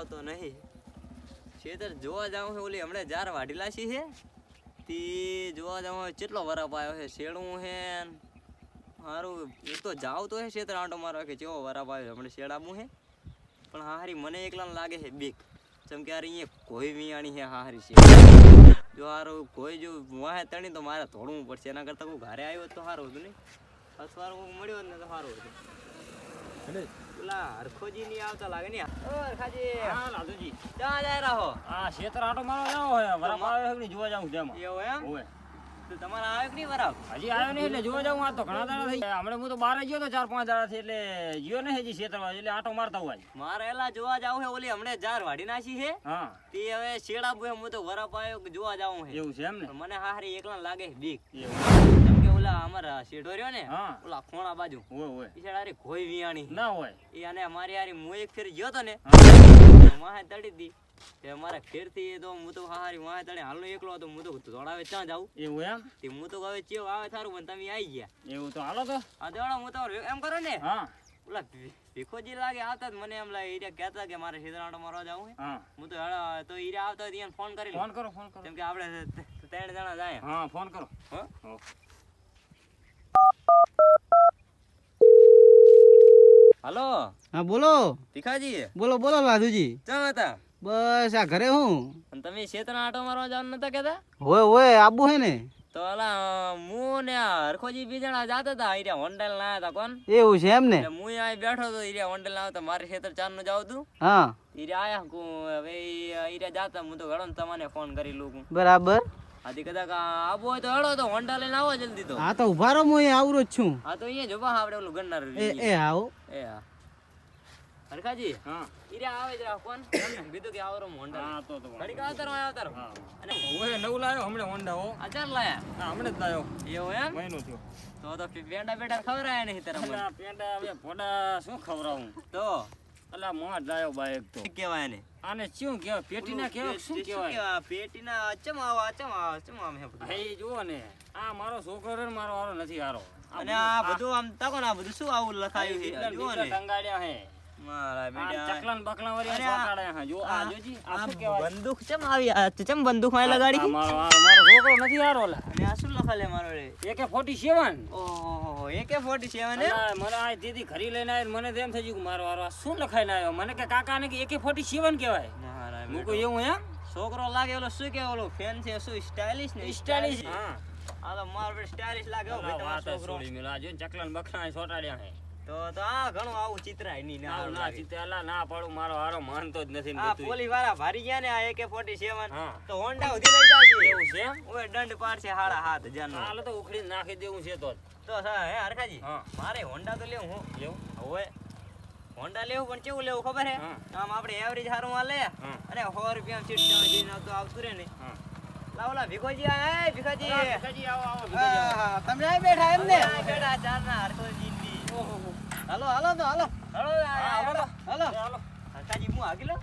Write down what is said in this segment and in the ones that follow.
આવતો નહીં. ખેતર જોવા જાઉં છે ઓલી હમણાં જાર વાઢીલા છે તે જોવા જાઉં કેટલો વરાપ આવ્યો છે શેડું છે મારું એક તો જાવ તો હે ખેતર આંટો મારવા કે કેવો વરાપ આવ્યો હમણાં શેડામું છે પણ હારી મને એકલા લાગે છે બીક ચમ કે યાર અહીંયા કોઈ વિયાણી છે હારી છે જો હારું કોઈ જો વાહે તણી તો મારે ધોડવું પડશે એના કરતાં કોઈ ઘરે આવ્યો તો સારું હતું નહીં અથવારો મળ્યો ને તો સારું હતું. પેલા હરખોજી ની આવતા લાગે ને ઓ હરખાજી હા લાદુજી ક્યાં જાય રહો આ ખેતર આટો મારવા જાવ હે વરાપ આવ્યો છે જોવા જાઉં તેમાં એવું એમ હોય તો તમારા આવ્યો કે નહીં વરાપ હજી આવ્યો નહીં એટલે જોવા જાઉં આ તો ઘણા દાડા થઈ ગયા હમણાં હું તો બહાર ગયો તો 4-5 દાડા થી એટલે ગયો ને હજી ખેતરમાં એટલે આટો મારતા હોય મારે એલા જોવા જાવ છે ઓલી હમણે જાર વાડી નાખી છે હા તે હવે શેડા બુ હું તો વરાપ આવ્યો કે જોવા જાઉં છે એવું છે એમ ને મને હારી એકલા લાગે છે બીક એવું કે ઓલા અમારા શેઢો રહ્યો ને ઓલા ખોણા બાજુ હોય હોય ઈ શેડા કોઈ વિયાણી ના હોય ઈ અને અમારી હારી હું એક ફેર ગયો તો ને માહે તડી દી તે મારા ખેર થી તો હું તો હારી માહે તડે હાલનો એકલો હતો હું તો દોડાવે ક્યાં જાઉં એવું એમ તે હું તો હવે ચેવ આવે થારું પણ તમે આવી ગયા એવું તો હાલો તો આ દેડો હું તો એમ કરો ને હા ઓલા ભીખોજી લાગે આવતા જ મને એમ લાગે ઈરે કહેતા કે મારે સીધરાંટો મારવા જાવું હે હા હું તો હેડા તો ઈરે આવતા હોય તો ફોન કરી ફોન કરો કેમ કે આપણે 3 જણા જાય હા ફોન કરો હો હાલો હા બોલો ભીખાજી બોલો બોલો લાધુજી ક્યાં હતા બસ આ ઘરે હું અને તમે ક્ષેત્રના આટો મારવા જવાનું નતા કહેતા હોય હોય આબુ હે ને તો અલા હું ને હરખોજી બે જણા જાતા હતા ઈરા હોન્ડલ લાયા હતા કોણ એવું છે એમ ને હું અહીં બેઠો તો ઈરા હોન્ડલ લાવ્યો તો મારે ખેતર 4 નું જાવ તું હા ઈરા આયા હવે ઈરા જાતા હું તો ઘણો તમને ફોન કરી લઉં બરાબર આથી કદાચ આબુ હોય તો હેડો તો હોન્ડા લઈને આવો જલ્દી તો હા તો ઉભા રહો હું અહીં આવરો જ છું હા તો અહીંયા જોવા આપણે ઓલું ગન્નાર એ આવો એ હા હરખાજી હા ઈરા આવે જરા કોણ કીધું કે આવરો હોન્ડા હા તો ઘડી કા આવતારો હા અને ઓય નવું લાયો હમણે હોન્ડા હો આચાર લાયા હા હમણે જ લાયો એવું એમ મહિનો થયો તો પેંડા બેટા ખવરાયા નહીં તારા મને પેંડા હવે પોડા શું ખવરાવું તો અલા મોહ લાયો બાઈક તો કેવાય ને આને શું કેવાય પેટીના કેવા શું કેવાય પેટીના અચમ આમ હે એ જુઓ ને આ મારો છોકરો રે મારો હારો નથી હારો અને આ બધું આમ તાકો ને આ બધું શું આવું લખાયું છે જુઓ ને ટંગાડ્યા હે મારા બેટા ચકલન બકલા વાળી સોટાડ્યા હે જો આ જોજી આ શું કેવાય બંદૂક ચમ આવી આ ચમ બંદૂક માં લગાડી મારો છોકરો નથી હારો લા અને આ શું લખાલે મારો રે AK-47 ઓહો AK-47 ને મને આ દીદી ઘરી લઈને આય મને તેમ થઈ ગયું મારો હારો શું લખાઈને આવ્યો મને કે કાકા ને કે AK-47 કહેવાય મારા હું કોઈ એવું એમ છોકરો લાગે ઓલો શું કે ઓલો ફેન છે શું સ્ટાઇલિશ ને સ્ટાઇલિશ હા આ તો મારો સ્ટાઇલિશ લાગે હો ભાઈ તમારો છોકરો મિલા જો ચકલન બકલા સોટાડ્યા હે તો આ ઘણું આવું ચિત્રાય ની ના ચિત્રાલા ના પડું મારો હારો માનતો જ નથી આ પોલી વાળા ભારી ગયા ને આ AK-47 તો હોન્ડા ઉધી લઈ જાય છે એવું છે ઓય દંડ પાડશે 7,500 નો હાલ તો ઉખડી નાખી દેવું છે તો હે હરખાજી મારે હોન્ડા તો લેવું હું લેવું હવે હોન્ડા લેવું પણ કેવું લેવું ખબર હે આમ આપણે એવરેજ હારું માં લે અને 100 રૂપિયા સીટ જઈને તો આવતું રે ને લાવલા ભીખોજી આ ભીખાજી આવો ભીખાજી તમે આ બેઠા એમ ને બેઠા ચાર ના હરખોજી હાલો હરખાજી હું આગેલો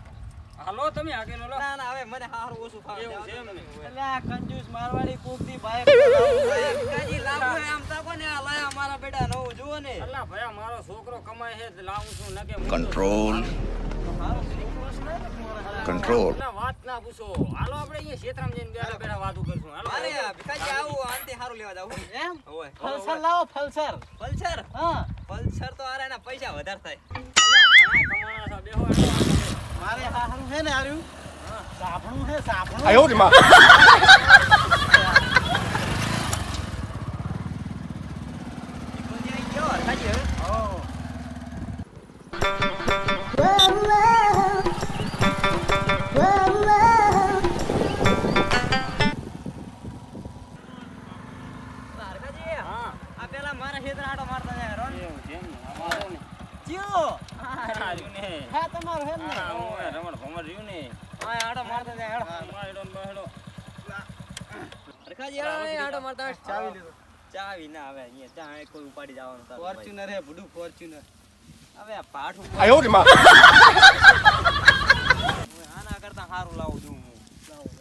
હાલો તમે આગેલો ના ના હવે મને હારું ઓછું ફાવે એવું છે એમને એટલે આ કંજૂસ મારવાડી કોકની બાઈક હરખાજી લાવો આમ તાકો ને આ લાયા મારા બેટા નવું જુઓ ને અલ્લા ભયા મારો છોકરો કમાય છે લાવું છું નકે કંટ્રોલ ના વાત ના પૂછો હાલો આપણે અહીંયા ક્ષેત્રમાં જઈને બેઠા બેઠા વાતો કરશું હાલો અરે ભીખાજી આવું આંતે હારું લેવા જાવ એમ ઓય ફલસર લાવો ફલસર હા ફલસર તો આરે ના પૈસા વધારે થાય ઘણા કમાણા છે બેહો મારે હારું છે ને આર્યું હા સાફણું છે સાફણું આયો રે માં ભીખાજી આયો હરખાજી હવે ઓ ચાવી ના આવે અહીંયા ત્યાં કોઈ ઉપાડી જવાનું ફોર્ચ્યુનર હે બડું ફોર્ચ્યુનર હવે આ પાઠું આયો રે માં આના કરતા સારું લાવું છું હું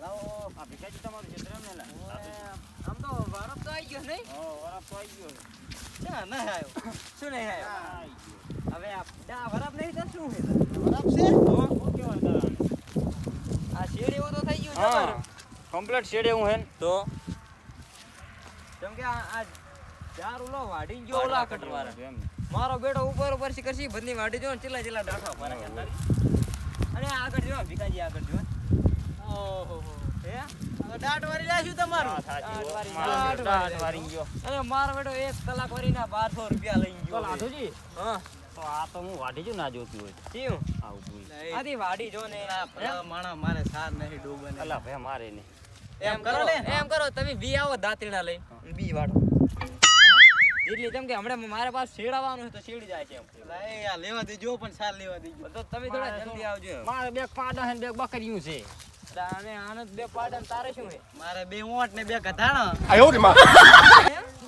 લાવો આ ભીખાજી તમારું ક્ષેત્ર ને લા આમ તો વરફ તો આવી ગયો નહીં વરફ તો આવી ગયો ના ના આવ્યો શું નહીં આવ્યો હવે આ વરફ નહીં તો શું છે વરફ છે તો કેવા હા કમ્પ્લીટ શેડે હું હે તો કેમ કે આ ચાર ઉલો વાડી ગયો ઓલા કટવારા મારો બેટો ઉપર ઉપર સી કરસી બદલી વાડી જો ચિલ્લા ચિલ્લા ડાઠા મારા કે અને આગળ જો ભીકાજી આગળ જો ઓહો હે દાટ વારી લાશું તમારું દાટ વારી ગયો અને મારો બેટો 1 કલાક વારીના 1200 રૂપિયા લઈ ગયો લાધુજી હા તો આ તો હું વાડી જો ના જોતી હોય કેમ આવું આધી વાડી જો ને માણા મારે સાર નહીં ડૂબે ને અલા ભાઈ મારે ને એમ કરો તમે બી આવો દાંતરીના લઈ બી વાડો એટલે જેમ કે હમણાં મારા પાસે શેડાવાનું છે તો શેડી જાય છે એમ યાર લેવા દેજો પણ સાર લેવા દેજો તો તમે થોડા જલ્દી આવજો મારે બે પાડા હે બે બકરીયું છે અને આનંદ બે પાડા તારે શું છે મારે 2 ઊંટ ને 2 ગધાડા આયો રે માં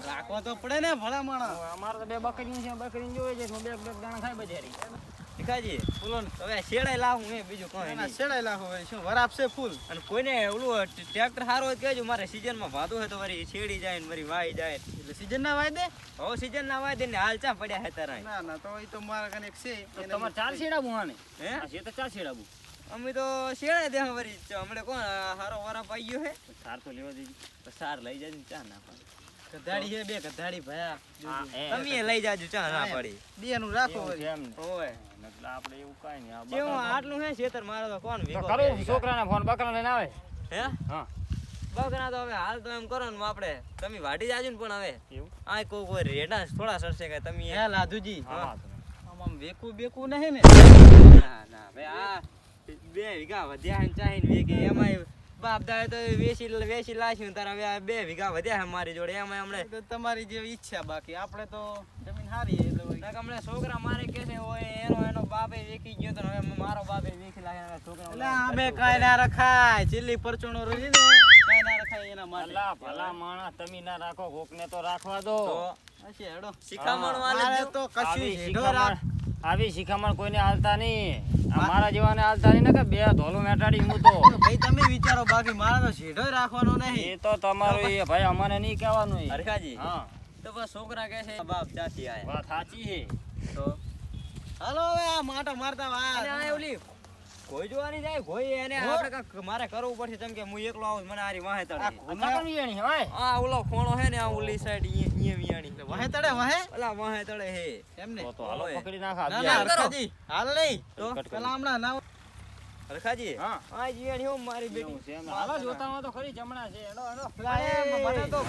રાખવા તો પડે ને ભલા માણા અમારે તો બે બકરીયું છે બકરીને જોવે છે બે દાણા ખાય બજારી ભીખાજી બોલો હવે શેડાઈ લાવું હે બીજું કોઈ ના શેડાઈ લાખો ભાઈ શું વરાપ છે ફૂલ અને કોઈને ઓલું ટ્રેક્ટર હારો હોય કહેજો મારે સીઝન માં ભાદો હોય તો વરી છેડી જાય ને વરી વાઈ જાય એટલે સીઝન ના વાય દે હવે સીઝન ના વાઈ દે ને હાલ ચા પડ્યા હે તારા ના ના તો એ તો મારા કને એક છે તમારે ચાર શેડાબુ આને હે આ છે તો ચાર શેડાબુ અમે તો શેડાઈ દે વરી હમણે કોણ હારો વરાપ આવી ગયો હે સાર તો લેવા દેજો તો સાર લઈ જાય ને ચા ના પડે ગધાડી છે 2 ગધાડી ભયા તમે લઈ જાજો ચા ના પડી બે નું રાખો વરી ઓય એટલે આપણે એવું કાઈ નહીં આ કેવું આટલું હે છેતર મારો તો કોણ ભેગો કરો છોકરાને ફોન બકરા લઈને આવે હે હા બકરા તો હવે હાલ તો એમ કરો ને આપણે તમે વાડી જાજો ને પણ હવે એવું આ કોઈ રેડા થોડા સરસે કે તમે હે લાધુજી હા આમ વેકુ બેકુ નહીં ને ના ના ભાઈ આ 2 વીઘા વધ્યા હે ચાહીને વેકે એમાંય બાપ દાય તો વેસી લાશું તાર હવે 2 વીઘા વધ્યા હે મારી જોડે એમાં હમણે તો તમારી જેવી ઈચ્છા બાકી આપણે તો જમીન હારી એટલે હમણે છોકરા મારે કે છે ઓય એનો બાપે વેકી ગયો તો હવે મારો બાપે વેકી લાગે છોકરા એટલે અમે કાઈ ના રખાય ચીલી પરચોણો રહી ને કાઈ ના રખાય એના માટે અલ્લા ભલા માણસ તમે ના રાખો કોકને તો રાખવા દો તો હશે હેડો શિખામણ મારે વાલે તો કશું આવી હેડો રાખ આવી શિખામણ કોઈને હાલતા નહીં આ મારા જેવાને હાલતા નહીં ને કે બે ધોલું મેટાડી હું તો ભાઈ તમે વિચારો બાકી મારે તો સીધો રાખવાનો નહીં એ તો તમારું એ ભાઈ અમને નહીં કહેવાનું એ. હરખાજી હા તો બસ છોકરા કહે છે બાપ ચાચી આયા વાત સાચી છે તો હાલો હવે આ માટો મારતા અને વા આ ઓલી કોઈ જોવાની જાય કોઈ એને આપણે કાંઈક મારે કરવું પડશે જેમ કે હું એકલો આવું મને આરી વાહે તળે આ વિયાણી હોય આ ઓલો ખોણો હે ને આ ઓલી સાઈડ ઈ વિયાણી વાહે તડે વાહે ઓલા વાહે તળે હે એમને તો હાલો ઓય. પકડી નાખા ના બે. ના એમ કરો. હરખાજી હાલ નહીં તો કટ કરી. પેલા હમણાં ના હરખાજી હા. આ વિયાણી હું મારી એવું બેટી છે એમ. હાલો જોતા હોય તો ખરી જમણા છે હેડો હેડો પેલા એ મને તો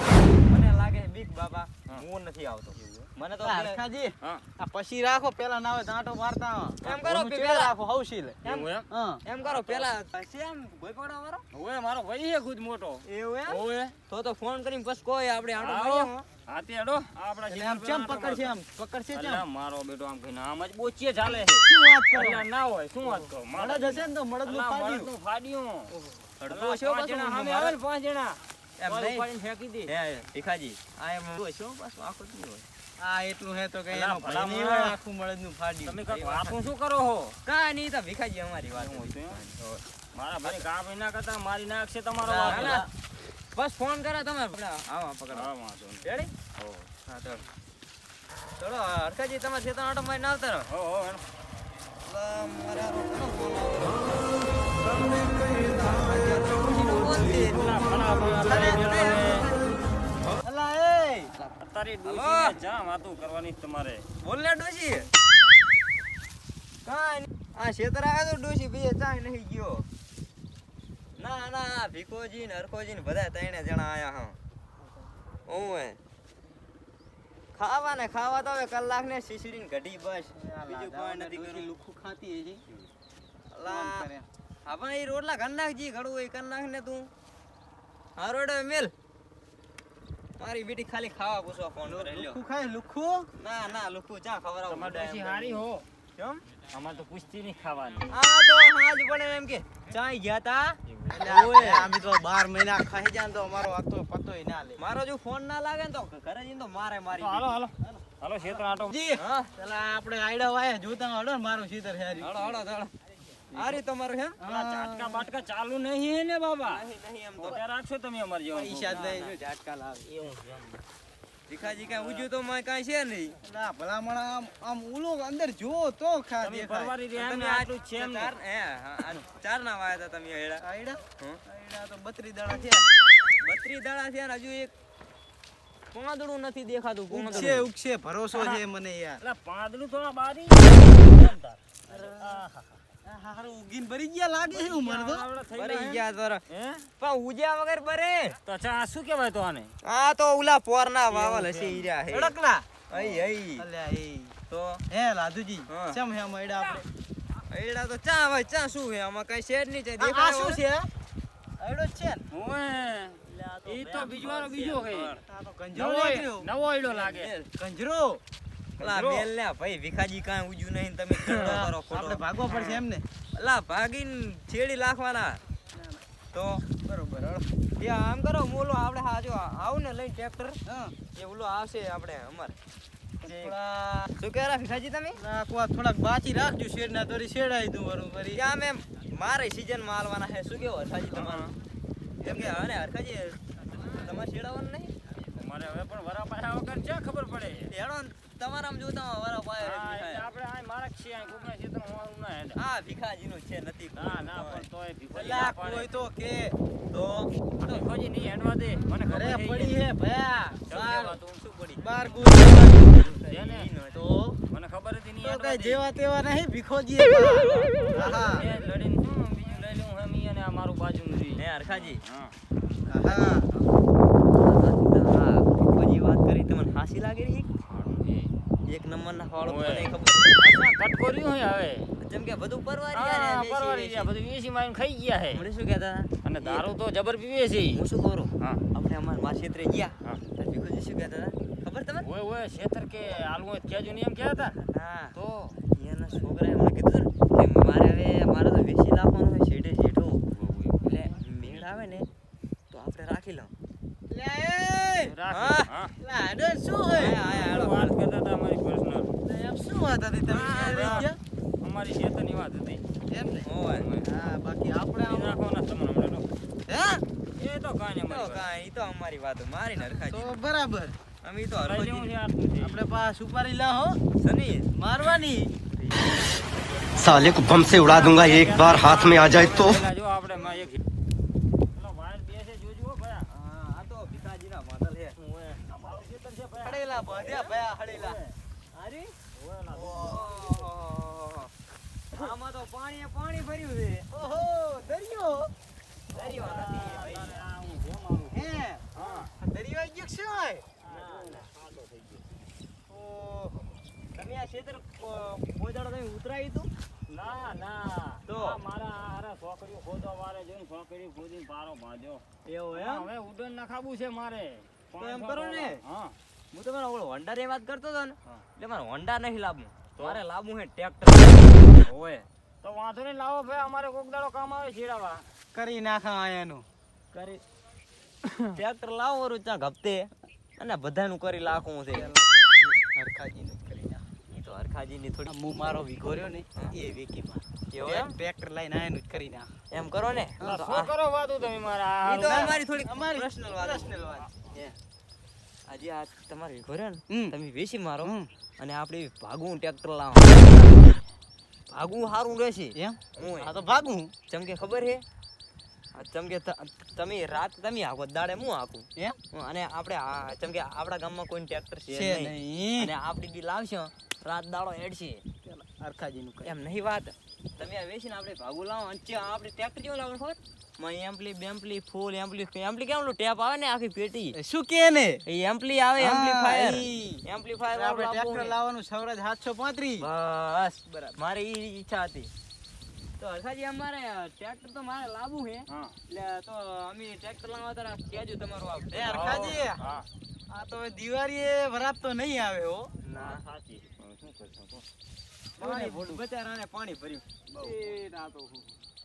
મને લાગે છે બીક બાબા હું નથી આવતો મને તો હરખાજી હા આ પછી રાખો પેલા ના હોય દાંટો મારતા એમ કરો ઓનું ચેડે પેલા. રાખો હવસી લે એવું એમ હા એમ કરો પેલા સેમ કોઈ પડા વાળો ઓય મારો ભાઈ છે ખુદ મોટો એવું એમ ઓય તો ફોન કરીને બસ કોઈ આપણે આટો આવો. મારીએ હો. હાથી હેડો આપડા એટલે આમ ચમ પકડશે આમ પકડશે ચમ અલ્યા મારો બેટો આમ કહીને આમ જ બોચીએ ચાલે છે શું વાત કરો અલ્યા ના હોય શું વાત કહો મળદ હશે ને તો મળદ નું અલ્યા ફાડ્યું મળદનું ફાડ્યું અડધો છો પાંચ પાછું જણા સામે મારે. આવે ને 5 જણા એમ ઓય નહીં. ઉપાડીને ફેંકી દે હે ભીખાજી આ એમ છો પાછું આખો જ નહીં હોય આ એટલું હે તો કે અલા, એનો ભલા ભાઈ નહીં માણસ. હોય આખું મળદ નું ફાડ્યું તમે કાંઈક વાતું શું કરો હો કાંઈ નહીં તો ભીખાજી અમારી વાત એવું હોય તો એમ? મારા ભાઈ કામ ના કરતા મારી નાખશે તમારો ના, વાંક. ના. બસ ફોન કરે તમે આવા પકડો હા વાંધો નહીં. રેડી હો. હા ચલો ચલો હરખાજી તમારે ખેતર આટો મારીને આવતા રહો હો હો હેડો. મારા રોકનો ફોન આવ્યો. અલા એ અત્યારે ડોશીને જ્યાં વાતું કરવાની તમારે બોલ ને ડોશી કાંઈ નહીં. આ ખેતર આવ્યો તો ડોશી બીજે ચાય નહીં ગયો ના ના ભીખોજી ને હરખોજી ને બધા 3 જણા આયા હા ઓય ખાવા ને ખાવા તો હવે કલાક ને શીશડીને ઘડી બસ બીજું કોઈ નથી કર્યું લુખું ખાતી હજી અલા હા પણ એ રોટલા કર નાખજી ઘડું એ કર નાખ ને તું હા રોડે મેલ મારી બેટી ખાલી ખાવા પૂછવા ફોન કરે લ્યો લુખું ખાય લુખું ના ના લુકુ ચા ખવડાવું તમારી ડોશી હારી હો કેમ અમારે તો પૂછતી નહીં ખાવાની આ તો હાજ પડે એમ કે ચાય ગયા તા ઓય અમે તો 12 મહિના ખાઈ જાન તો અમારો હતો પતોય ના લે મારો જો ફોન ના લાગે ને તો ઘરે જઈને તો મારે મારી તો હાલો હાલો હાલો ક્ષેત્ર આટો જી હા પેલા આપણે આઈડા વાય જોતા હડો ને મારું સીધર હારી હળો હળો હળો આ રી તમારું હે પેલા ચાટકા બાટકા ચાલુ નહીં ને બાબા નહીં નહીં એમ તો મોટા રાખશો તમે અમારી જેવા પૈસા જ લઈ જો ઝાટકા લાવે એવું છે એમ. ભીખાજી કાંઈ ઉજ્યું તો માં કાંઈ છે નહીં. ના ભલામણ આમ ઉલો અંદર જો તો ખા તમે દેખાય. પરવારી રહ્યા તમે ને આટલું જ છે એમ ને. ચાર ના વાયા હતા તમે હેડા. આયડા હં? આયડા તો 32 દાડા થયા. 32 દાડા થયા ને હજુ એક પાંદડું નથી દેખાતું. ઉગશે ઉગશે ભરોસો છે મને યાર. એટલે પાંદડું તો આ બારી હારું ઉગીને ભરી ગયા લાગે છે ઉમર તો. ભરી ગયા તોર. હે પણ ઉજ્યા વગર બરે. તો ચા શું કહેવાય તો આને આ તો ઉલા પોરના વાવલ હશે ઈર્યા હે. અડકલા અઈ અઈ અલ્યા એ તો હે લાધુજી હા. ચમ હે મયડા આપણે એડા તો ચા ભાઈ ચા શું હે આમાં કઈ શેડ નહીં છે આ દેખાય શું છે આયડો જ છે ને ઓએ ઈ તો બીજો હે આ તો કંજરો લાગ્યો નવો ઈડો લાગે કંજરો અલા મેલ ને ભાઈ ભીખાજી કાંઈ ઉજ્યું નહીં તમે ધંધો કરો ખોટો. આપણે ભાગવા પડશે એમ ને અલા ભાગીને છેડી લાખવાના તો બરોબર હળ. એ આમ કરો મોલો આપણે હા જો આવું ને લઈ ટ્રેક્ટર હા એ ઓલો આવશે આપણે અમાર જે થોડા શું કહેરા ભીખાજી તમે નાખવા થોડાક બાચી રાખજો શેડના દોરી શેડાઈ દઉં વરું વરી ત્યાં મેં મારે સીઝન માં આલવાના છે શું કેવું હરખાજી તમારું એમ કે હવે ને હરખાજી તમારે શેડાવાનું નહીં મારે હવે પણ વરા પાછા વગર છે ખબર પડે હેડો ને તમારા આમ જોતા વારા પાય હા, એટલે આપણે આ મારા જ છીએ કોકના ક્ષેત્રમાં હોવાનું ના હેડે આ ભીખાજીનું છે નથી ના ના પણ તોય ભીખોજી અલ્યા ના પાડે. કોઈ તો કે તો તો ભીખોજી નહીં હેડવા દે મને ખબર ઘરે છે પડી હે ભયા સમજાવવા તો શું પડી બાર ગુજ છે ને તો મને ખબર હતી નહીં તો હેડવા કઈ દે. જેવા તેવા નહીં ભીખોજી હા એ લડીને શું બીજું લઈ લઉં હમી અને આ મારું બાજુનું રહી. હે હરખાજી હા હા હા ભીખાજી વાત કરી તમને હાસી લાગે રહી સારું છે. એક નંબર ના ફાળો ઓય. મને ખબર અચ્છા, કટકો રહ્યું હે હવે જેમ કે બધું પરવારી હા, ગયા પરવારી ગયા બધું વેચી મારીને ખાઈ ગયા હે મને શું કહેતા હતા અને દારૂ તો જબર પીવે છે હું શું કરું હા આપણે અમાર માર ક્ષેત્રે ગયા હા તો ભીખોજી શું કહેતા હતા ખબર તમને ઓય ઓય શેતર કે આલુ કેજુ ને એમ કહેતા હતા હા તો એના છોકરાએ મને કીધું ને કે મારે તો વેચી નાખવાનું હોય શેઠે શેઠો એટલે મેળ આવે ને તો આપણે રાખી લઉં લે એ રાખ. હા. હા લાડો શું હે હાલો. વાત કરતા હતા અમારી પર્સનલ એમ શું વાત હતી તમે હા, રહી હા. ગયા? અમારી શેતરની વાત હતી એમ ને ઓય હા બાકી આપણે ઈ આમ- રાખવાના તમને હમણાં તો. હે એ તો કાંઈ નહીં તો અમારી કાંઈ ઈ તો અમારી વાતો મારી ને તો હરખાજી બરાબર અમે ઈ તો વાત. લઈ લેવું હરખાજી છે આટલું છે. આપણે પા સુપારી લા હો સની મારવાની साले को बम से उड़ा दूंगा एक बार हाथ में आ जाए तो પેલા જો આપણે માં એક પેલો વાયર બેસે જોજો હો ભયા. હા આ તો ભીખાજીના વાદળ છે ઓય, આ મારું ખેતર છે ભયા. હડેલા બાંધ્યા ભયા હડેલા હારી ઓય, ના, ઓહો. આમાં તો પાણી ભર્યું છે ઓહો દરિયો દરિયો નથી ભાઈ. તારે આ હું જો મારું. હે હા. દરિયો ગયો શું હોય ઓહો તમે આ ક્ષેત્ર કોઈ દાડો તમે ઉતરાયું હતું ના ના તો? આ મારા હારા છોકરીઓ ખોદવા વાળે જોઈને છોકરીઓ ખોદીને પારો ભાંધ્યો. એવું હા, હવે ઉડન નખાવું છે મારે તો એમ કરો ને. હા હું તમારા ઓલો હોન્ડાની વાત કરતો હતો ને હા. એટલે મારે હોન્ડા નહીં લાવવું મારે લાવવું છે ટ્રેક્ટર ઓય તો વાંધો નહીં લાવો ભાઈ અમારે કોક દાડો કામ આવે છેડાવા કરી નાખા આયાનું કરી ટ્રેક્ટર લાવો વરું ત્યાં ગપતે અને બધાનું કરી લાખું છે હરખાજીનું જ કરી નાખ ઈ તો હરખાજીની થોડી હું મારો વીઘો રહ્યો ને એ વેકી માં એવું એમ? ટ્રેક્ટર લઈને આયાનું જ કરી નાખ એમ કરો ને તો શું કરો વાતું તમે મારા ઈ તો હારું? અમારી થોડી અમારી પર્સનલ વાત personal વાત. છે. આજે આ તમારે વીઘો રહ્યો ને હમ. તમે વેચી મારો હમ. અને આપણે ભાગવું ટ્રેક્ટર લાવો ભાગવું સારું રહેશે એમ હું આ તો ભાગું જેમ કે ખબર છે જેમ કે તમે રાત તમે આખો દાડે હું આખું એમ અને આપણે જેમ કે આપણા ગામમાં કોઈ ટ્રેક્ટર છે છે નહીં નહીં અને આપણી બી લાવશો રાત દાડો હેડશે હરખાજીનું કરી એમ નહીં વાત તમે આ વેચીને આપણે ભાગું લાવો અને ચા આપણે ટ્રેક્ટર કેવું લાવવાનું ખબર માં એમ્પલી બેમ્પલી ફૂલ એમ્પલી કેવું ટેપ આવે ને આખી પેટી શું કે ને એ એમ્પલી આવે હા, એમ્પ્લીફાયર ઈ. એમ્પ્લીફાયર આપણે ટ્રેક્ટર લાવવાનું સૌરાજ 735 બસ બરાબર મારી ઈ ઈચ્છા હતી તો હરખાજી અમારે ટ્રેક્ટર તો મારે લાવવું છે હા એટલે તો અમે ટ્રેક્ટર લાવવા તારા કેજો તમારું આ એ હરખાજી હા આ તો દિવાળીએ વરાપ તો નહીં આવે હો ના સાચી છે. પણ શું કરશો કહો? પાણી બચારાને પાણી ભર્યું એ ના તો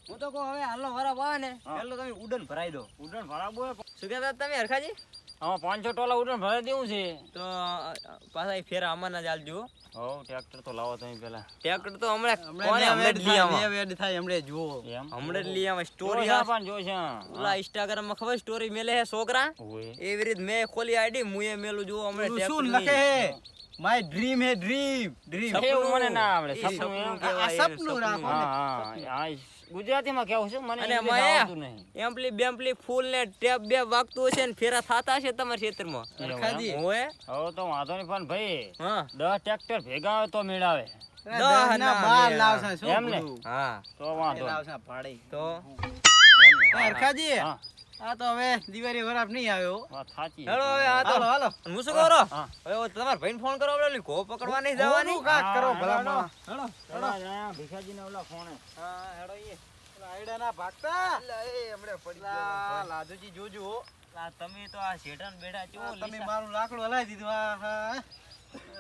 હું તો કહું હવે હાલો વરાપ આવે ને હા. પેલો તમે ઉડન ભરાઈ દો ઉડન ભરાવું હોય શું કહેતા હતા તમે હરખાજી આમાં 500 ટોલા ઉડન ભરાઈ દેવું છે તો પાછા એ ફેરા અમારના જ આલજો હો ટ્રેક્ટર તો લાવો તમે પેલા. ટ્રેક્ટર તો હમણાં જ લઈ આવા. વેડ થાય હમણે જુઓ. એમ હમણાં જ લઈ આવા. સ્ટોરી જોશે પણ જોશે. ઓલા ઇન્સ્ટાગ્રામ માં ખબર સ્ટોરી મેલે હે છોકરા ઓય એવી રીત મેં ખોલી આઈડી મુએ મેલું જો હમણાં ઓલું શું ટ્રેક્ટર લખે હે માય ડ્રીમ હે ડ્રીમ એવું મને ના આવડે. ઈ સપનું સપનું એમ. કહેવાય, આ સપનું રાખો. હા ગુજરાતીમાં કેવું છે મને અને English માયા આવડતું નહીં. એમ્પલી બેમ્પલી ફૂલ ને ટેપ બે વાગતું હશે ને ફેરા થાતા હશે તમારા ખેતરમાં ખાજી. ઓએ હવે તો વાંધો નહીં પણ ભાઈ હા 10 ટ્રેક્ટર ભેગા આવે તો મેળાવે. દસ ના બાર લાવશે શું એમ ને? બધું? હા તો વાંધો નહીં. લાવશે ભાડે. તો એમ ને? હા, હરખાજી હા, આ તો હવે દિવાળી વરાપ નહીં આવ્યો. વાત સાચી. હેલો હવે આ તો હાલો હાલો હું શું કરો હા. હવે તમારા ભાઈને ફોન કરો આપણે ઘો પકડવા નહીં જવાની ઓલું કાંક કરો હા, ભલા હેલો. માણસ. Hello hello. હેલો, ભીખાજીને ઓલા ફોને. હા હેડો ઈ. ઓલા આયડા ના ભાગતા. લા, લાદુજી જોજો હો. તમે તો આ શેઠાન બેઠા છો આ તમે મારું લાકડું હલાવી દીધું આ હા.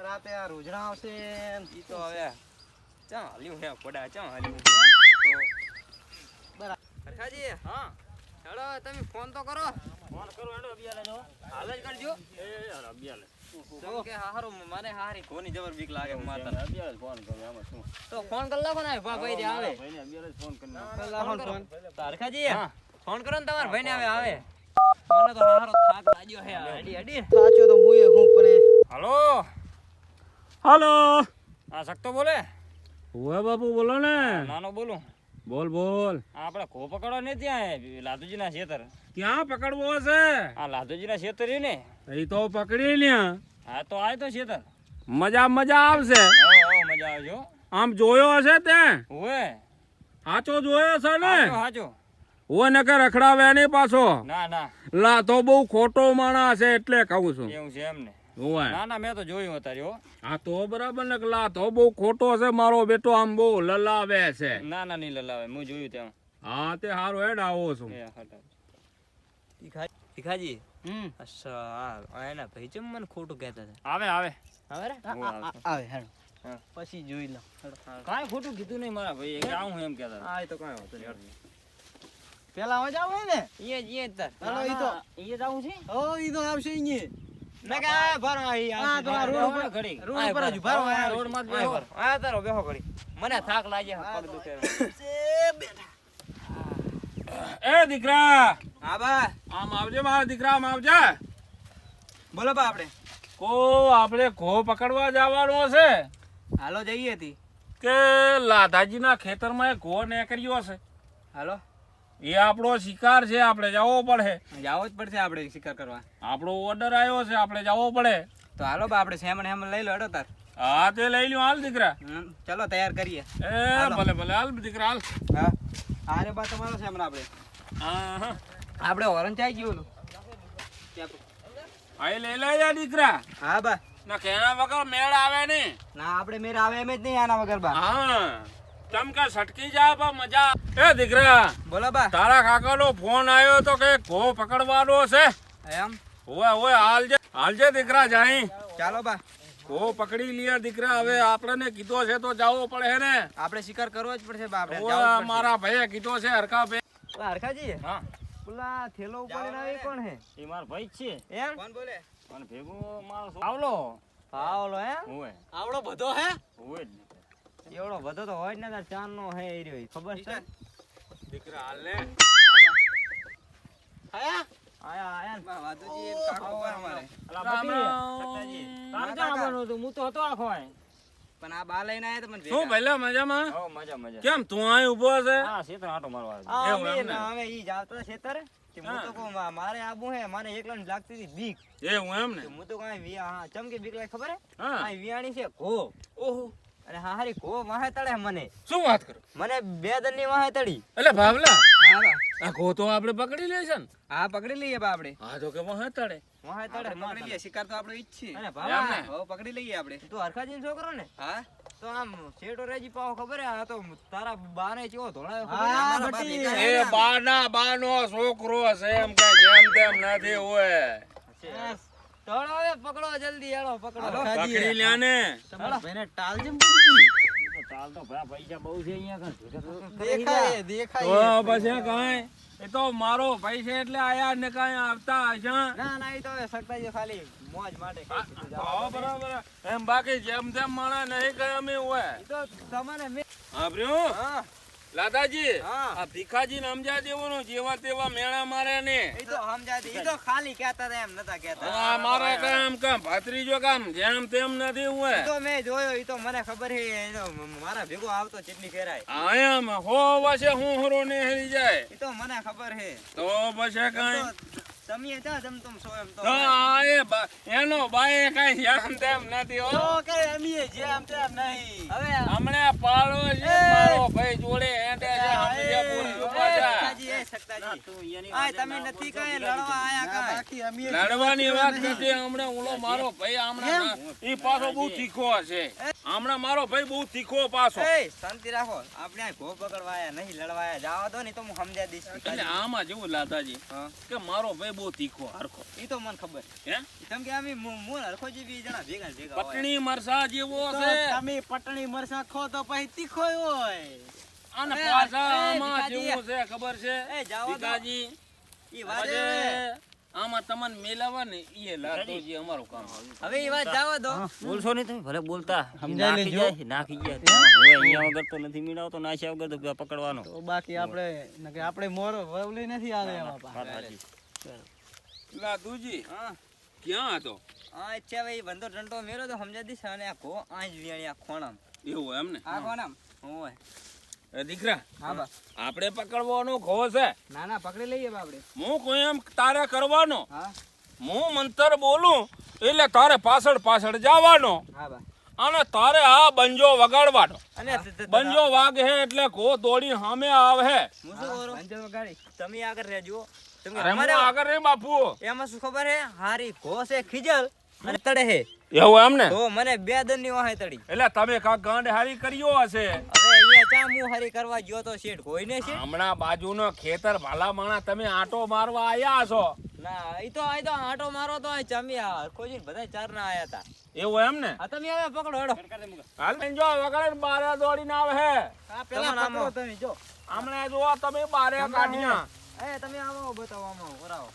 રાતે આ રોજડા આવશે ને. ઈ તો હવે ચા હાલ્યું હે પડા ચા હાલ્યું બરાબર. હરખાજી હા હેલો તમે ફોન તો કરો ફોન કરો હેડો અબિયાલે જો. હાલ જ કરજો એ યાર અબિયાલે. કેમ કે હારું મને હારી કોની જબર બીક લાગે માતા અબિયાલે ફોન કરો આમાં શું. તો ફોન કરી નાખો ને ભાઈ જે આવે ભાઈને અબિયાલે ફોન કરી નાખો. લાવો ફોન. તો હરખાજી હા. ફોન કરો ને તમારા ભાઈને આવે આવે મને તો હારો થાક લાગ્યો હે અડી અડી સાચો તો મુએ હું પણ હાલો હાલો આ સક્તો બોલે. ઓય બાપુ બોલો ને નાનો બોલું. બોલ બોલ આ આપણે ખો પકડવા ને ત્યાં લાદુજીના ખેતર. ક્યાં પકડવો છે આ લાદુજીના ખેતર રહ્યું ને. એ તો પકડી લ્યા હા તો આય તો ખેતર. મજા મજા આવશે હો મજા આવજો. આમ જોયો હશે તે ઓએ સાચો જોયો છે ને હાચો હાચો. ઓય નકે રખડાવે નહીં પાછો ના ના લા તો બહુ ખોટો માણસ છે એટલે કહું છું એવું છે એમ ને. ઓય ના ના મેં તો જોયું અત્યારે હો. આ તો બરાબર ને કે લા તો બહુ ખોટો છે મારો બેટો આમ બહુ લલાવે છે ના ના નહીં લલાવે હું જોયું ત્યાં. હા તે હારો હેડ આવો છું એ હટાવ. ભીખાજી હમ અચ્છા આ એના ભાઈ ચમ મને ખોટું કહેતા હતા આવે આવે. હવે રે હું આવતો. આવે હેડો હા. પછી જોઈ લો કાંઈ ખોટું કીધું નહીં મારા ભાઈ કે આવું એમ કહેતા હતા. આ તો કાંઈ હોતું નહીં પેલા હવે જાવ ને ઈ તાર હાલો ઈ તો એ જ આવું છે. ઓ ઈ તો આવશે ઈ મેં કે આ ભરો અહીં આ તો આ રોડ ઉપર ઘડી. રોડ ઉપર જ ઉભા રહો આ રોડ માં જ આ બેહો. ભરો. આ તારો બેહો ઘડી મને થાક લાગ્યો પગ દુખે એ દીકરા હા બા આમ આવજે મારા દીકરા આમ આવજે બોલો બા આપણે કો આપણે ઘો પકડવા જવાનો છે હાલો જઈએ હતી કે લાધાજીના ખેતરમાં એક ઘો નીકળ્યો છે હાલો એ આપણો શિકાર છે આપણે જવો પડે જાવો જ પડશે આપણે શિકાર કરવા આપણો ઓર્ડર આવ્યો છે આપણે જવો પડે તો હાલો બા આપણે સેમણ હેમણ લઈ લો હેડો તાર હા તે લઈ લ્યો હાલ દીકરા ચલો તૈયાર કરીએ એ ભલે ભલે હાલ દીકરા હાલ હા હારે બા તમારો સેમણ આપણે હા હા આપણે હોરન ચાઈ ગયું ઓલું આ લઈ લે જા દીકરા હા બા ના કેના વગર મેળ આવે નહીં ના આપણે મેર આવે એમ જ નહીં આના વગર બા હા તમ કે સટકી જા બા મજા એ દીકરા બોલો બા તારા કાકાનો ફોન આવ્યો તો કે ઘો પકડવાનો છે એમ ઓય ઓય હાલજે દીકરા જાય ચાલો બા ઘો પકડી લ્યા દીકરા હવે આપણને કીધો છે તો જાવો પડે ને આપણે શિકાર કરવો જ પડશે બા આપણે ઓય મારા ભાઈએ કીધો છે હરખા ભાઈ હરખાજી હા પેલા થેલો ઉપર આવી કોણ હે એ મારો ભાઈ જ છે. એમ કોણ બોલે અને ભેગું મારો આવલો. પાવલો હે ઓય આવડો બધો હે ઓય જ. એવડો બધો તો હોય જ ને તાર ચાર નો હે એ રહ્યો ખબર છે દીકરા હાલ ને આયા આયા આયા બા વાતુજી કાકો પર અમારે અલા રામ બટી, રામ. સત્તાજી. તારે ક્યાં આવવાનું હતું? હું તો હતો આખો અહીં. પણ આ બા લઈને આયા તમને શું પહેલા મજામાં હો, મજા મજા. કેમ તું અહીં ઊભો છે હા ખેતર આંટો મારવા આવ્યો. આ એવું અમે એમ ને? ના હવે ઈ જાવતો ખેતર કે હું તો કહું મારે આબુ હે મને એકલાને લાગતી હતી બીક એવું એમ ને કે હું તો કાંઈ વિયા હા ચમકે બીક લાગે ખબર હે હા આ વિયાણી છે ઘો ઓહો અને હા હારી ઘો વાહે તળે મને શું વાત કરો મને બે દનની વાહે તળી એટલે ભાવલા હા બા આ ઘો તો આપણે પકડી લે છે ને હા પકડી લઈએ બા આપણે હા તો કે વહે તળે વાહે તળે આપણે પકડી લઈએ શિકાર તો આપણો ઈ જ છે અને એમ ભાવા ને? હો પકડી લઈએ આપણે તું હરખાજીનો છોકરો ને હા તો આમ શેઠો રેજી પાવ ખબર હે આ તો તારા બાને કેવો ધોળાયો હા, ખબર હે? મારા બટી. બાપ એ બાનો છોકરો છે એમ કે જેમ તેમ નથી હોય ધોળો હવે પકડો જલ્દી હેળો પકડો હાલો. પકડી લ્યા ને તમારા ભાઈને ટાલ જેમ પડી ગઈ ચાલ તો ભાઈ પૈસા બહુ છે અહીંયા દેખાય તો દેખાય પછી કાંઈ એ તો મારો પૈસા એટલે આયા ને કાંઈ આવતા હશે ના ના એ તો હવે સકતાજી ખાલી મોજ માટે કહી દીધું જાઓ. હા બરાબર એમ બાકી જેમ તેમ માણા નહીં કઈ અમે હોય ઈ તો તમને મેં આપ્યું હા લાદાજી હા. આ ભીખાજી ને સમજા દેવાનું જેવા તેવા મેળા મારે ને ઈ તો સમજાતી ઈ તો ખાલી કહેતા હતા એમ નતા કહેતા આ મારે કામ કામ ભાત્રીજો કામ જેમ તેમ નથી ઈ હોય તો મેં જોયો ઈ તો મને ખબર છે ઈ તો મારા ભેગો આવતો ચટણી ફેરાય આયામ હો વસે હું હરો ને હેરી જાય ઈ તો મને ખબર છે તો પછી કાંઈ તમે ચા જમ તમ સો એમ તો તો આ એનો બાએ કાંઈ જેમ તેમ નથી હો તો કે અમીએ જેમ તેમ નહીં હવે હમણે પાડો છે મારો ભાઈ જોડે હેડે છે સમજ્યા પૂરી ઉપર છે. સકતાજી એ સકતાજી આય તમે નથી કઈ લડવા આયા કા બાકી અમીએ લડવાની વાત નથી હમણાં ઓલો મારો ભાઈ હમણાં ઈ પાછો બહુ તીખો છે હમણાં મારો ભાઈ બહુ તીખો પાછો એ શાંતિ રાખો આપણે આ ઘો પકડવા આયા નહીં લડવા આયા જાવા દો ને તો હું સમજાવી દઈશ એટલે આમાં જેવું લાદાજી હા કે મારો ભાઈ બહુ તીખો હરખો ઈ તો મને ખબર હે કેમ કે અમે મૂળ હરખો જે બી જણા ભેગા ભેગા હોય. પટણી મરસા જેવો તો છે તમે પટણી મરસા ખો તો પછી તીખો હોય અને એ, પાછા એ, આમાં ભીખાજી. જેવું છે ખબર છે એ જાવા દો. ભીખાજી ઈ વાત પછી આમાં તમને મેલાવા ને ઈ લાદોજી અમારું કામ હવે ઈ વાત જાવા દો બોલશો નહીં તમે ભલે બોલતા સમજાય નાખી લેજો. જાય નાખી જાય હવે અહીંયા વગર તો નથી મીડાવતો નાશ્યા વગર તો પકડવાનો તો બાકી આપણે મોરો વવલી નથી આવે એમાં પા. વાત સાચી. લાદુજી હા ક્યાં હતો આ ઈચ્છા ભાઈ બંધો ટંટો મેરો તો સમજા દીશ અને આ ઘો આજ વિયાણી આ ખોણામ એવું એમ ને આ ખોણામ ઓય એ દીકરા હા બા આપણે પકડવાનો ઘો છે ના ના પકડી લઈએ બા આપણે હું કોઈ એમ તારે કરવાનો હા હું મંતર બોલું એટલે તારે પાછળ પાછળ જવાનો હા બા અને તારે આ બંજો વગાડવાનો અને બંજો વાગે એટલે ઘો દોડી સામે આવે હું શું કરું બંજો વગાડી તમે આગળ રહેજો તમે અરે હું આગળ રે બાપુ એમાં શું ખબર હે હારી ઘો છે ખીજલ અને તડે હે એવું એમ ને તો મને બે દનની વાહે તડી એટલે તમે કાંક ગાંડ હારી કર્યો હશે હવે અહીંયા ચા મું હારી કરવા ગયો તો શેઠ કોઈને છે હમણાં બાજુનો ખેતર ભાલા માણા તમે આટો મારવા આયા છો ના ઈ તો આટો મારો તો ચમ્યા કોઈ બધા ચાર ના આયા તા એવું એમ ને આ તમે હવે પકડો હેડો હાલ બંજો વગાડે બારે દોડીને આવે હે આ પેલા પકડો તમે જો હમણાં જો તમે બારે કાઢ્યા એ તમે આવો બતાવો આમાં વરાવો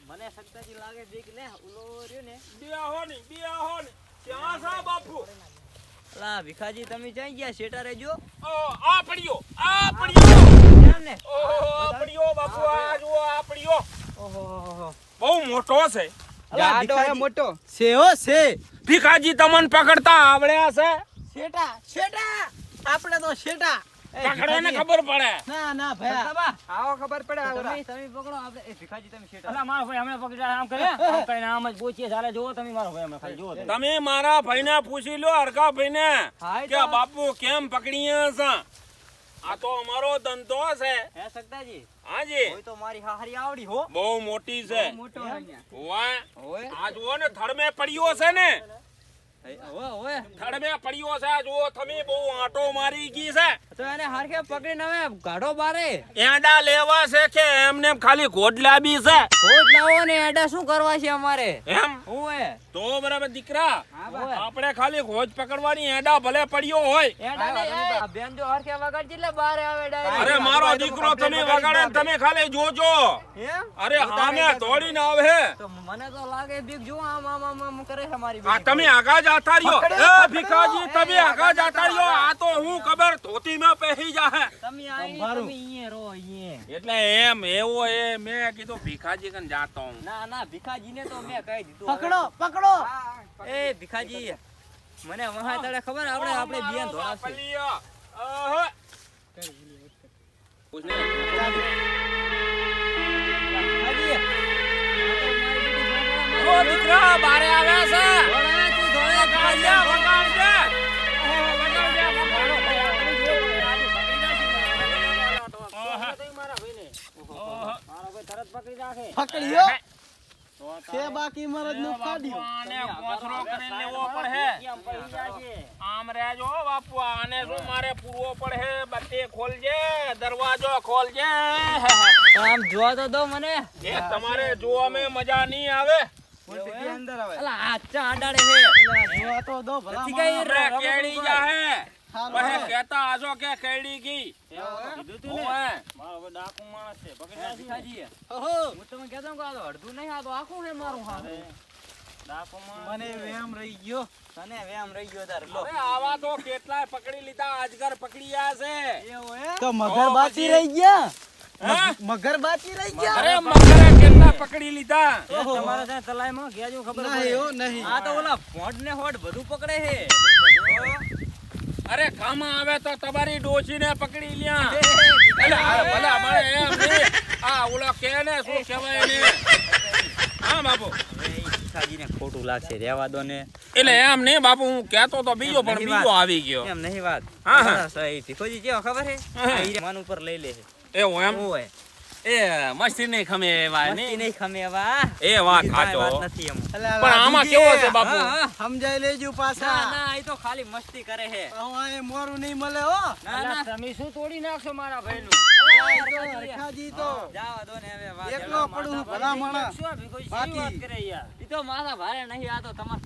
મને સક્તાજી લાગે દેખ ને ઉલો રહ્યો ને બે હો ને ક્યાં છે બાપુ લા ભીખાજી તમે જઈ ગયા શેટા રહેજો આ પડ્યો કેમ ને ઓહો આ પડ્યો બાપુ આ જુઓ આ પડ્યો ઓહો બહુ મોટો છે જાડો હે મોટો છે હો છે ભીખાજી તમને પકડતા આવડ્યા છે શેટા શેટા આપણે તો શેટા પકડવાને ખબર પડે ના ના ભયા આવો ખબર પડે તમે પકડો આપણે એ ભીખાજી તમે શેટા અલા મારો ભાઈ હમણાં પકડી આમ કરે આમ કરીને આમ જ બોચીએ ચાલે જોવો તમે મારો ભાઈ હમણાં ખાલી જોવો તમે. તમે મારા ભાઈને પૂછી લો હરકા ભાઈને હા, એ કે તો- બાપુ કેમ પકડીએ છે આ તો અમારો ધંધો છે હે સક્તાજી હાજી કોઈ તો મારી હારી આવડી હો બહુ મોટી છે મોટો વાહ ઓય આ જુઓ ને થડમે પડ્યો છે ને ઓય થડમે પડ્યો છે આ જુઓ તમે બહુ આંટો મારી ગઈ છે તો એને હારખે પકડીને હવે ગાઢો બારે એંડા લેવા છે કે એમને ખાલી ઘોડલા બી છે કોટ લાવો ને એડા શું કરવા છે અમારે એમ ઓય તો બરાબર દીકરા ઓય આપણે ખાલી ઘોજ પકડવાની એંડા ભલે પડ્યો હોય એડા ને એ બેન જો હારખે વગાડ એટલે બારે આવે ડાયરેક્ટ અરે મારો દીકરો તમે વગાડે ને તમે ખાલી જોજો એમ અરે હામે દોડીને આવે તો મને તો લાગે બીક જો આમ કરે છે મારી આ તમે આગા જાતા રહ્યો એ ભીખાજી તમે આગા જાતા રહ્યો આ તો હું ખબર ધોતીમાં પહેરી જાહે તમે આઈ તમે અહીંયા રહો અહીંયા એટલે એમ એવો એ મેં કીધું ભીખાજી કન જાતો હું ના ના ભીખાજીને તો મેં કહી દીધું પકડો એ ભીખાજી મને વહાય તળે ખબર આપણે બિયાન ધોળાશે પલિયા આહ પૂછને ભીખાજી ઓ દીકરા બારે આવે છે ધોળા તું ધોળા વગાડજે વગાડજે પકડ્યો કે બાકી મરદ નું કાઢ્યો આને કોથરો કરીને લેવો પડે આમ રહેજો બાપુ આને શું મારે પૂરવો પડે બત્તી ખોલજે દરવાજો ખોલજે આમ જોવા તો દો મને એ તમારે જોવામાં મજા નહીં આવે અલા આ ચા અડાડે હે નથી ગઈ અરે કેડી જા હે વહે કહેતા આજો કે કેડી ગઈ કીધું તું ને ઓય મારો હવે ડાકુ માણસ છે પકડી રાખી ભીખાજી હું તમને કહેતો કે આ તો અડધું નહીં આ તો આખું હે મારું હા ડાકુ માણસ મને વેમ રહી ગયો તને વેમ રહી ગયો તાર લો હવે આવા તો કેટલાય પકડી લીધા અજગર પકડી ગયા છે એવું હે તો મગર બાકી રહી ગયા હે? મગર બાકી રહી ગયા અરે મગરે કેટલા પકડી લીધા તમારે ત્યાં તલાઈમાં ગયા જેવું ખબર નહીં હો નહીં આ તો ઓલા ફોડ ને હોડ બધું પકડે હે અરે કામમાં આવે તો તમારી ડોશીને પકડી લ્યા એટલે આ ભલે અમારે એમ નહીં આ ઓલો કે ને શું કહેવાય એને હા બાપુ ભીખાજીને ખોટું લાગશે રેવા દો ને એટલે એમ નહીં બાપુ હું કહેતો તો બીજો પણ નહીં બીજો વાત. આવી ગયો એમ નહીં વાત હા, હા. સહી ભીખોજી કેવો ખબર હે હા. આ હીરા માન ઉપર લઈ લે છે એવું એમ ઓય એ મસ્તી નહીં ખમે એવા મસ્તી નહીં નહીં ખમે વા એ વાત બીજી કાંઈ સાચો વાત નથી એમ પણ આમાં કેવો છે બાપુ હા, હા. સમજાઈ લેજો ના પાછા ના એ તો ખાલી મસ્તી કરે હે હું અહીં મોરું નહીં મળે હો ના અલા, ના તમે શું તોડી નાખશો મારા ભાઈનું હરખાજી તો જાવા દો ને હવે વાત એકલો પડું હું ભલા માણસ શું આ ભીખોજી શી બાકી. વાત કરે યાર ઈ તો માથા ભારે નહીં આ તો તમાર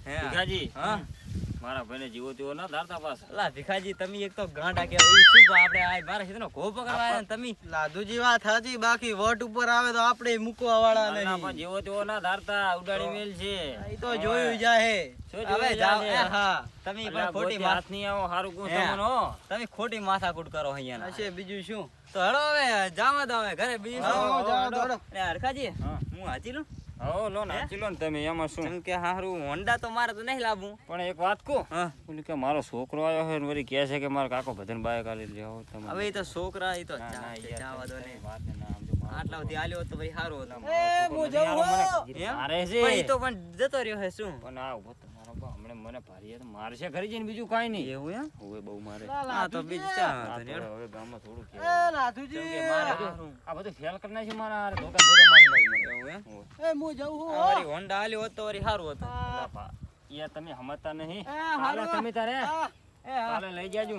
હે ભીખાજી હા મારા ભાઈને જીવો તેવો ના ધારતા પાછા અલા ભીખાજી તમે એક તો ગાંડા કહેવાય ઈ શું આપણે આ મારા હિતનો ઘો પકડવા આવ્યા ને તમે લાદુજી વાત સાચી બાકી વોટ ઉપર આવે તો આપણે મૂકવા વાળા અલા, પણ નહીં જીવો તેવો ના ધારતા ઉડાડી મેલ છે ઈ તો જોયું જાહે શું હવે જોયું જાઓ જાને? હા તમે અલા, પણ ખોટી ગોતી માથ હાથ નહીં આવો હારું ગુણ હે. તમને હો. તમે ખોટી માથાકૂટ કરો અહીંયા હશે બીજું શું તો હળો હવે જાવા દો હવે ઘરે બીજું શું? હા, જાવા દો, હળો. અરે હરખાજી હા. હું હાચી લઉં હો લો નાચી લો ને તમે એમાં શું જેમ કે હારું હોન્ડા તો મારે તો નહીં લાવવું પણ એક વાત કહું હા ઓલી કે મારો છોકરો આવ્યો છે ને વળી કહે છે કે મારો કાકો ભજન બાઈક આલી લેવો તમે હવે ઈ તો છોકરા ઈ તો ના, ના, યાર, જાવા દો ને વાત ને ના સમજો મારો આટલા સુધી આલ્યો હોત તો ભાઈ સારું હતું એ હું જઉં હો એમ? મારે છે પણ ઈ તો પણ જતો રહ્યો હે શું પણ આ ઉભો તો મારો બા હમણાં મને ભારી તો મારશે ખરી જઈને બીજું કાંઈ નહીં એવું એમ હવે બહુ મારે હા તો બીજું ચા આ વાંધો તો નહીં, હેડો. હવે ગામમાં થોડું એ કહેવાય. લાદુજી કેમ કે મારે આ બધું ફેલ કરી નાખ્યું મારા હારે ધોકા ને ધોકા મારી મારી મને. એવું એમ હોવે. એ હું જઉં હું આ વળી હોન્ડા આલ્યો હોત તો વળી સારું હતું અલા ભા, યાર તમે સમજતા નહીં હારું. હાલે તમે તારે હા. હાલે લઈ જાજુ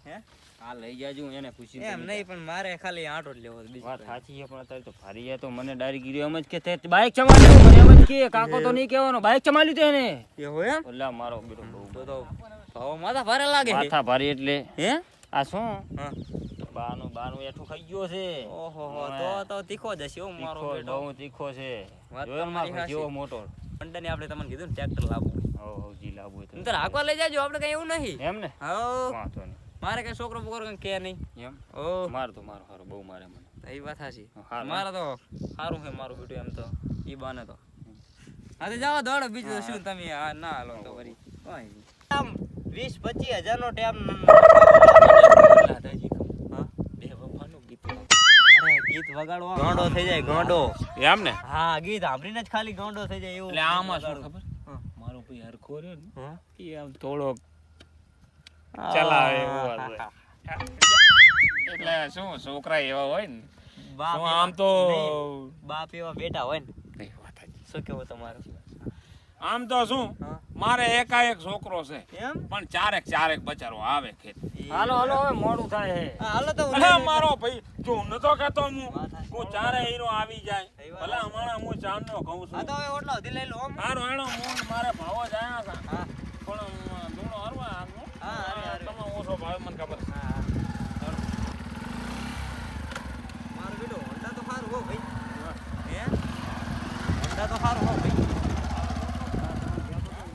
હે હા લઈ જાજુ એને પૂછી એમ નહીં પણ મારે ખાલી આંટો જ લેવો હતો, બીજું વાત કાંઈ. સાચી છે પણ અત્યારે તો ભારી છે તો મને ડાયરી ગીરી એમ જ કે તે બાઈક ચમાલ્યું મને એમ જ કે કાકો તો નહીં કહેવાનો બાઈક ચમાલ્યું તે એને એવું એમ ઓલા મારો બેટો બહુ તો ભાવ માથા ભારે લાગે છે. માથા ભારી એટલે હે આ શું હા બાનું એઠું ખાઈ ગયો છે ઓહો તો તીખો જ હશે હો મારો તીખો, બેટો બહુ તીખો છે વાત જોયો ને મારો તમારી જેવો સાચી. મોટો હોન્ડાની આપણે તમને કીધું ને ટ્રેક્ટર લાવવું હવ જી લાવવું હોય તો નહીંતર હાંકવા લઈ જાજો આપણે કઈ એવું નહીં એમ ને હવ વાંધો નહીં મારે કઈ છોકરો બોકરો કઈ કે નહીં એમ ઓ માર તો મારો હારો બહુ મારે મને એ વાત સાચી હારું. મારે તો સારું છે મારું બેટું એમ તો ઈ બાને તો હા તો જાઓ દોડો બીજું તો શું તમે આ ના હાલો તો વળી કોઈ નહીં આમ 20-25 હજારનો ટેમ ગીત વગાડવા ગાંડો થઈ જાય ગાંડો એમ ને હા ગીત સાંભળીને જ ખાલી ગાંડો થઈ જાય એવું એટલે આમાં શું ખબર મારો ભાઈ હરખો રહ્યો ને હા? એ આમ થોડો ચલાવે એવો હશે. એટલે શું છોકરા એવા હોય ને બાપ શું આમ તો નહીં, બાપ એવા બેટા હોય ને નહીં, વાત સાચી. શું કેવું તમારું આમ તો શું હા. મારે એકાએક છોકરો છે એમ પણ ચારેક બચારો આવે ખેત હાલો હાલો હવે મોડું થાય છે હા, હાલો તો અલે મારો ભાઈ જો નતો કહેતો હું વાત સાચી. હું ચારે હીરો આવી જાય સહી વાત. ભલા હમણાં હું ચાંદનો કહું હા છું તો હવે ઓટલો સુધી લઈ લો આમ. હારું હેડો હું મારે ભાવો જ આયા હતા હા પણ ધૂણો હરવા હા, હારે, હારે. તમે ઓછો ભાવ મને ખબર છે. હા મારું બેટું હોન્ડા તો સારું હો ભાઈ હે હોન્ડા તો સારું હો ભાઈ